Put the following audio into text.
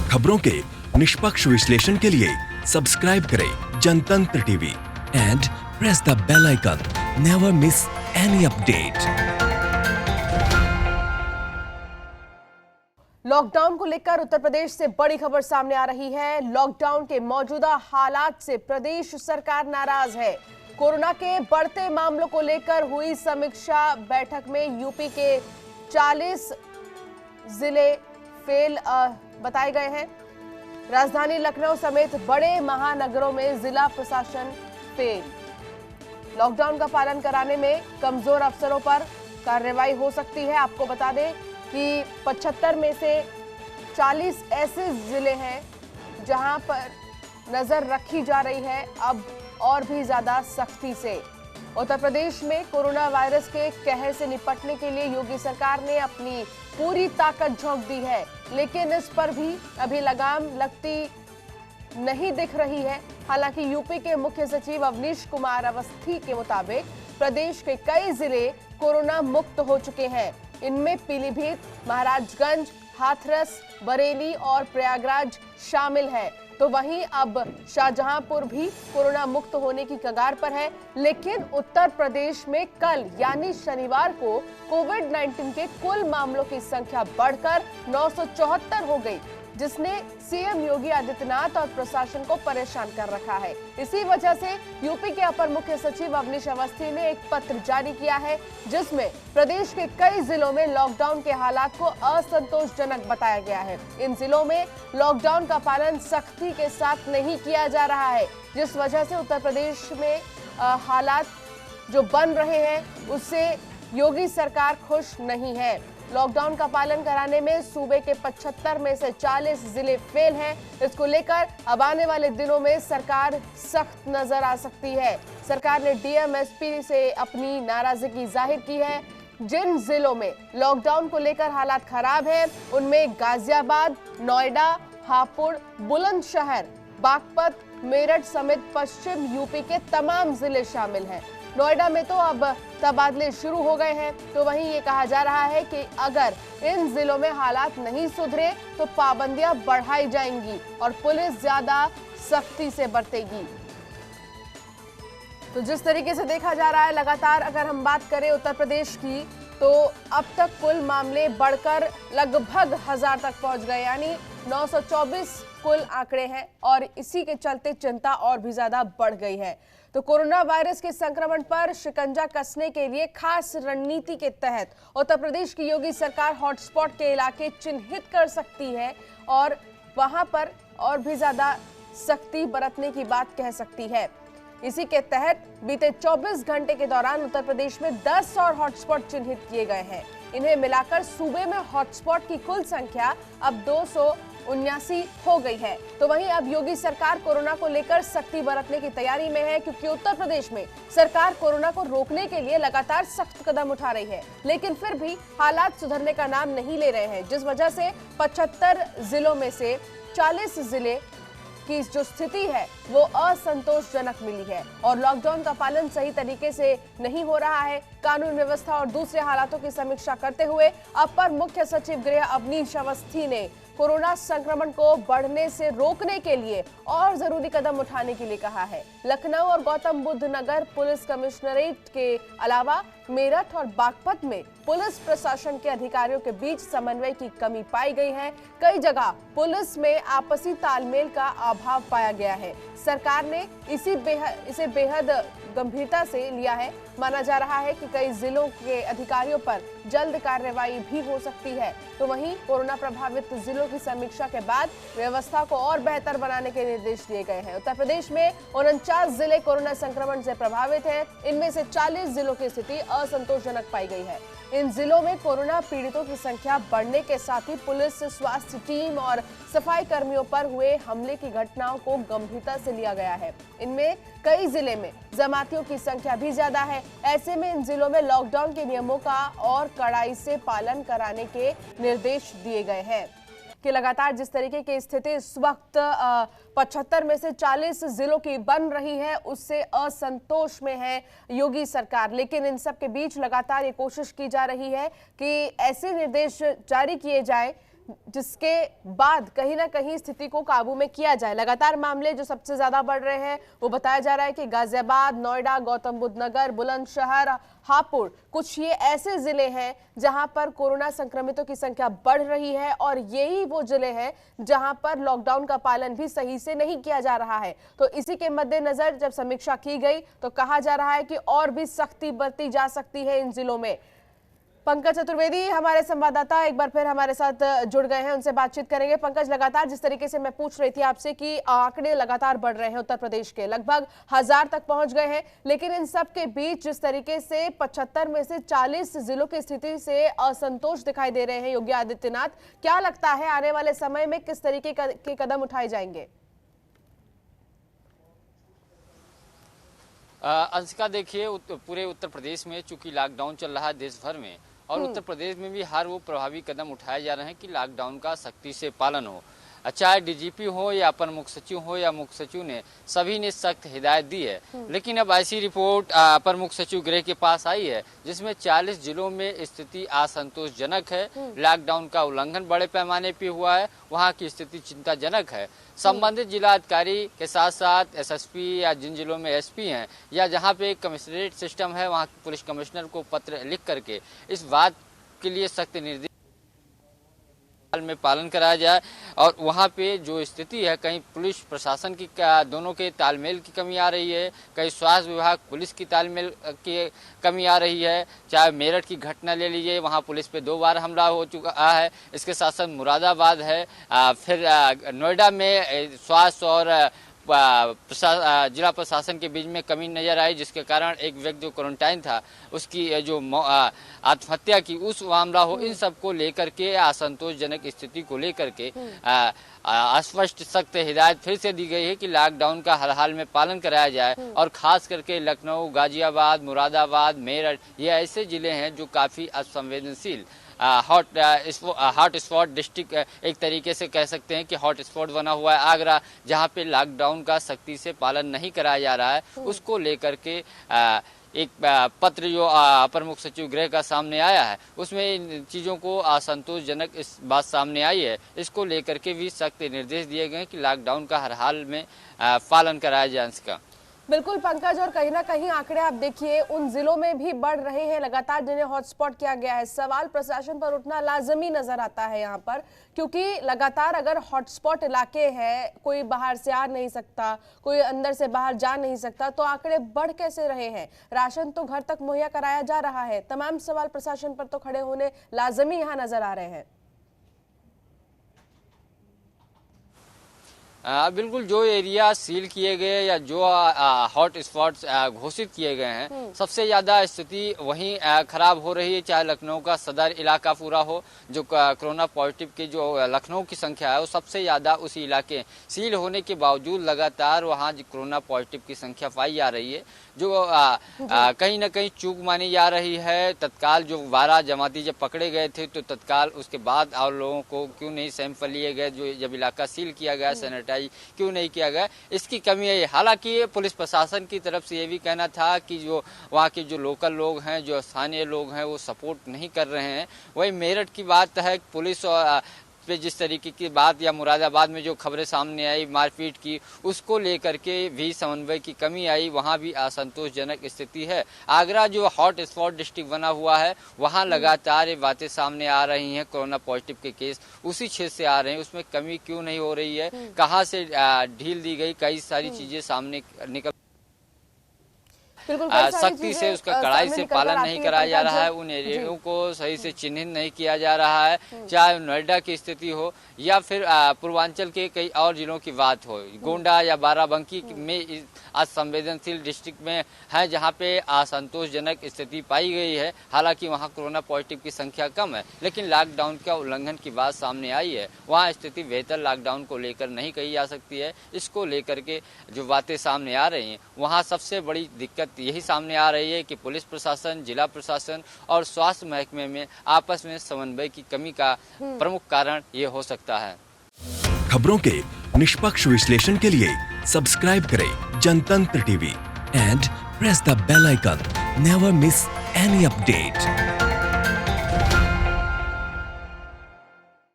खबरों के निष्पक्ष विश्लेषण के लिए सब्सक्राइब करें Jantantra TV and press the bell icon. Never miss any update. Lockdown को लेकर उत्तर प्रदेश से बड़ी खबर सामने आ रही है। लॉकडाउन के मौजूदा हालात से प्रदेश सरकार नाराज है। कोरोना के बढ़ते मामलों को लेकर हुई समीक्षा बैठक में यूपी के 40 जिले फेल बताए गए हैं। राजधानी लखनऊ समेत बड़े महानगरों में जिला प्रशासन फेल। लॉकडाउन का पालन कराने में कमजोर अफसरों पर कार्रवाई हो सकती है। आपको बता दें कि 75 में से 40 ऐसे जिले हैं जहां पर नजर रखी जा रही है अब और भी ज्यादा सख्ती से। उत्तर प्रदेश में कोरोना वायरस के कहर से निपटने के लिए योगी सरकार ने अपनी पूरी ताकत झोंक दी है, लेकिन इस पर भी अभी लगाम लगती नहीं दिख रही है। हालांकि यूपी के मुख्य सचिव अवनीश कुमार अवस्थी के मुताबिक प्रदेश के कई जिले कोरोना मुक्त हो चुके हैं। इनमें पीलीभीत, महाराजगंज, हाथरस, बरेली और प्रयागराज शामिल है। तो वहीं अब शाहजहांपुर भी कोरोना मुक्त होने की कगार पर है। लेकिन उत्तर प्रदेश में कल यानी शनिवार को कोविड-19 के कुल मामलों की संख्या बढ़कर 974 हो गई, जिसने सीएम योगी आदित्यनाथ और प्रशासन को परेशान कर रखा है। इसी वजह से यूपी के अपर मुख्य सचिव अवनीश अवस्थी ने एक पत्र जारी किया है, जिसमें प्रदेश के कई जिलों में लॉकडाउन के हालात को असंतोषजनक बताया गया है। इन जिलों में लॉकडाउन का पालन सख्ती के साथ नहीं किया जा रहा है, जिस वजह से उत्तर प्रदेश में हालात जो बन रहे हैं उससे योगी सरकार खुश नहीं है। लॉकडाउन का पालन कराने में सूबे के 75 में से 40 जिले फेल हैं। इसको लेकर अब आने वाले दिनों में सरकार सख्त नजर आ सकती है। सरकार ने डीएम एसपी से अपनी नाराजगी जाहिर की है। जिन जिलों में लॉकडाउन को लेकर हालात खराब हैं, उनमें गाजियाबाद, नोएडा, हापुड़, बुलंदशहर, बागपत, मेरठ समेत पश्चिम यूपी के तमाम जिले शामिल हैं। नोएडा में तो अब तबादले शुरू हो गए हैं। तो वहीं ये कहा जा रहा है कि अगर इन जिलों में हालात नहीं सुधरे तो पाबंदियां बढ़ाई जाएंगी और पुलिस ज्यादा सख्ती से बरतेगी। तो जिस तरीके से देखा जा रहा है, लगातार अगर हम बात करें उत्तर प्रदेश की, तो अब तक कुल मामले बढ़कर लगभग 1000 तक पहुंच गए, यानी 924 कुल आंकड़े हैं और इसी के चलते चिंता और भी ज्यादा बढ़ गई है। तो कोरोना वायरस के संक्रमण पर शिकंजा कसने के लिए खास रणनीति के तहत उत्तर प्रदेश की योगी सरकार हॉटस्पॉट के इलाके चिन्हित कर सकती है और वहां पर और भी ज्यादा सख्ती बरतने की बात कह सकती है। इसी के तहत बीते 24 घंटे के दौरान उत्तर प्रदेश में 10 और हॉटस्पॉट चिन्हित किए गए हैं। इन्हें मिलाकर सूबे में हॉटस्पॉट की कुल संख्या अब 279 हो गई है। तो वहीं अब योगी सरकार कोरोना को लेकर सख्ती बरतने की तैयारी में है, क्योंकि उत्तर प्रदेश में सरकार कोरोना को रोकने के लिए लगातार सख्त कदम उठा रही है, लेकिन फिर भी हालात सुधरने का नाम नहीं ले रहे हैं, जिस वजह से 75 जिलों में से 40 जिले की जो स्थिति है वो असंतोषजनक मिली है और लॉकडाउन का पालन सही तरीके से नहीं हो रहा है। कानून व्यवस्था और दूसरे हालातों की समीक्षा करते हुए अपर मुख्य सचिव गृह अवनीश अवस्थी ने कोरोना संक्रमण को बढ़ने से रोकने के लिए और जरूरी कदम उठाने के लिए कहा है। लखनऊ और गौतम बुद्ध नगर पुलिस कमिश्नरेट के अलावा मेरठ और बागपत में पुलिस प्रशासन के अधिकारियों के बीच समन्वय की कमी पाई गई है। कई जगह पुलिस में आपसी तालमेल का अभाव पाया गया है। सरकार ने इसे बेहद गंभीरता से लिया है। माना जा रहा है कि कई जिलों के अधिकारियों पर जल्द कार्रवाई भी हो सकती है। तो वहीं कोरोना प्रभावित जिलों की समीक्षा के बाद व्यवस्था को और बेहतर बनाने के निर्देश दिए गए हैं। उत्तर प्रदेश में 49 जिले कोरोना संक्रमण से प्रभावित हैं। इनमें से 40 जिलों की स्थिति असंतोषजनक पाई गई है। इन जिलों में कोरोना पीड़ितों की संख्या बढ़ने के साथ ही पुलिस, स्वास्थ्य टीम और सफाई कर्मियों पर हुए हमले की घटनाओं को गंभीरता से लिया गया है। इनमें कई जिले में जमातियों की संख्या भी ज्यादा है। ऐसे में इन जिलों में लॉकडाउन के नियमों का और कड़ाई से पालन कराने के निर्देश दिए गए हैं। कि लगातार जिस तरीके की स्थिति इस वक्त 75 में से 40 जिलों की बन रही है, उससे असंतोष में है योगी सरकार। लेकिन इन सब के बीच लगातार ये कोशिश की जा रही है कि ऐसे निर्देश जारी किए जाएं जिसके बाद कहीं ना कहीं स्थिति को काबू में किया जाए। लगातार मामले जो सबसे ज्यादा बढ़ रहे हैं वो बताया जा रहा है कि गाजियाबाद, नोएडा, गौतम बुद्ध नगर, बुलंदशहर, हापुड़, कुछ ये ऐसे जिले हैं जहां पर कोरोना संक्रमितों की संख्या बढ़ रही है और यही वो जिले हैं जहां पर लॉकडाउन का पालन भी सही से नहीं किया जा रहा है। तो इसी के मद्देनजर जब समीक्षा की गई तो कहा जा रहा है कि और भी सख्ती बरती जा सकती है इन जिलों में। पंकज चतुर्वेदी हमारे संवाददाता एक बार फिर हमारे साथ जुड़ गए हैं, उनसे बातचीत करेंगे। पंकज, लगातार जिस तरीके से मैं पूछ रही थी आपसे कि आंकड़े लगातार बढ़ रहे हैं, उत्तर प्रदेश के लगभग 1000 तक पहुंच गए हैं, लेकिन इन सब के बीच जिस तरीके से 75 में से 40 जिलों की स्थिति से असंतोष दिखाई दे रहे हैं योगी आदित्यनाथ, क्या लगता है आने वाले समय में किस तरीके के कदम उठाए जाएंगे? अंशिका, देखिए पूरे उत्तर प्रदेश में चूंकि लॉकडाउन चल रहा है देश भर में, और उत्तर प्रदेश में भी हर वो प्रभावी कदम उठाए जा रहे हैं कि लॉकडाउन का सख्ती से पालन हो। चाहे डीजीपी हो या अपर मुख्य सचिव हो या मुख्य सचिव ने, सभी ने सख्त हिदायत दी है। लेकिन अब ऐसी रिपोर्ट अपर मुख्य सचिव गृह के पास आई है जिसमें 40 जिलों में स्थिति असंतोषजनक है। लॉकडाउन का उल्लंघन बड़े पैमाने पे हुआ है, वहां की स्थिति चिंताजनक है। संबंधित जिला अधिकारी के साथ साथ एसएसपी या जिन जिलों में एसपी हैं या जहां पे कमिश्नरेट सिस्टम है, वहां पुलिस कमिश्नर को पत्र लिख करके इस बात के लिए सख्त निर्देश में पालन कराया जाए। और वहाँ पे जो स्थिति है, कहीं पुलिस प्रशासन की दोनों के तालमेल की कमी आ रही है, कहीं स्वास्थ्य विभाग पुलिस की तालमेल की कमी आ रही है। चाहे मेरठ की घटना ले लीजिए, वहाँ पुलिस पे 2 बार हमला हो चुका है। इसके साथ साथ मुरादाबाद है, फिर नोएडा में स्वास्थ्य और जिला प्रशासन के बीच में कमी नजर आई, जिसके कारण एक व्यक्ति जो क्वारंटाइन था उसकी जो आत्महत्या की उस मामला हो। इन सब को लेकर के असंतोषजनक स्थिति को लेकर के स्पष्ट सख्त हिदायत फिर से दी गई है कि लॉकडाउन का हर हाल में पालन कराया जाए। और खास करके लखनऊ, गाजियाबाद, मुरादाबाद, मेरठ, ये ऐसे जिले हैं जो काफ़ी असंवेदनशील हॉट स्पॉट डिस्ट्रिक्ट एक तरीके से कह सकते हैं कि हॉट स्पॉट बना हुआ है। आगरा, जहां पे लॉकडाउन का सख्ती से पालन नहीं कराया जा रहा है, उसको लेकर के एक पत्र जो अपर मुख्य सचिव गृह का सामने आया है, उसमें इन चीज़ों को असंतोषजनक इस बात सामने आई है। इसको लेकर के भी सख्त निर्देश दिए गए कि लॉकडाउन का हर हाल में पालन कराया जाए। इसका बिल्कुल पंकज, और कहीं ना कहीं आंकड़े आप देखिए उन जिलों में भी बढ़ रहे हैं लगातार जिन्हें हॉटस्पॉट किया गया है। सवाल प्रशासन पर उठना लाजमी नजर आता है यहाँ पर, क्योंकि लगातार अगर हॉटस्पॉट इलाके हैं, कोई बाहर से आ नहीं सकता, कोई अंदर से बाहर जा नहीं सकता, तो आंकड़े बढ़ कैसे रहे हैं? राशन तो घर तक मुहैया कराया जा रहा है, तमाम सवाल प्रशासन पर तो खड़े होने लाजमी यहाँ नजर आ रहे हैं। बिल्कुल, जो एरिया सील किए गए या जो हॉट स्पॉट्स घोषित किए गए हैं, सबसे ज़्यादा स्थिति वहीं खराब हो रही है। चाहे लखनऊ का सदर इलाका पूरा हो, जो कोरोना पॉजिटिव की जो लखनऊ की संख्या है वो सबसे ज़्यादा उसी इलाके सील होने के बावजूद लगातार वहाँ कोरोना पॉजिटिव की संख्या पाई जा रही है, जो कहीं ना कहीं चूक मानी जा रही है। तत्काल जो 12 जमाती जब पकड़े गए थे तो तत्काल उसके बाद और लोगों को क्यों नहीं सैंपल लिए गए, जो जब इलाका सील किया गया सैनिटाइज क्यों नहीं किया गया, इसकी कमी है। हालांकि पुलिस प्रशासन की तरफ से ये भी कहना था कि जो वहाँ के जो लोकल लोग हैं, जो स्थानीय लोग हैं, वो सपोर्ट नहीं कर रहे हैं। वही मेरठ की बात है, पुलिस और पे जिस तरीके की बात या मुरादाबाद में जो खबरें सामने आई मारपीट की, उसको लेकर के भी समन्वय की कमी आई, वहाँ भी असंतोषजनक स्थिति है। आगरा जो हॉट स्पॉट डिस्ट्रिक्ट बना हुआ है, वहाँ लगातार ये बातें सामने आ रही हैं, कोरोना पॉजिटिव के केस उसी क्षेत्र से आ रहे हैं, उसमें कमी क्यों नहीं हो रही है, कहाँ से ढील दी गई, कई सारी चीजें सामने निकल सख्ती से उसका कड़ाई से पालन नहीं कराया जा रहा है। उन एरियाओं को सही से चिन्हित नहीं किया जा रहा है, चाहे नोएडा की स्थिति हो या फिर पूर्वांचल के कई और जिलों की बात हो, गोंडा या बाराबंकी में असंवेदनशील डिस्ट्रिक्ट में है जहां पे असंतोषजनक स्थिति पाई गई है। हालांकि वहां कोरोना पॉजिटिव की संख्या कम है, लेकिन लॉकडाउन का उल्लंघन की बात सामने आई है, वहां स्थिति बेहतर लॉकडाउन को लेकर नहीं कही जा सकती है। इसको लेकर के जो बातें सामने आ रही हैं, वहां सबसे बड़ी दिक्कत यही सामने आ रही है कि पुलिस प्रशासन, जिला प्रशासन और स्वास्थ्य महकमे में आपस में समन्वय की कमी का प्रमुख कारण ये हो सकता है। खबरों के निष्पक्ष विश्लेषण के लिए सब्सक्राइब करें Jantantra TV and press the bell icon. Never miss any update.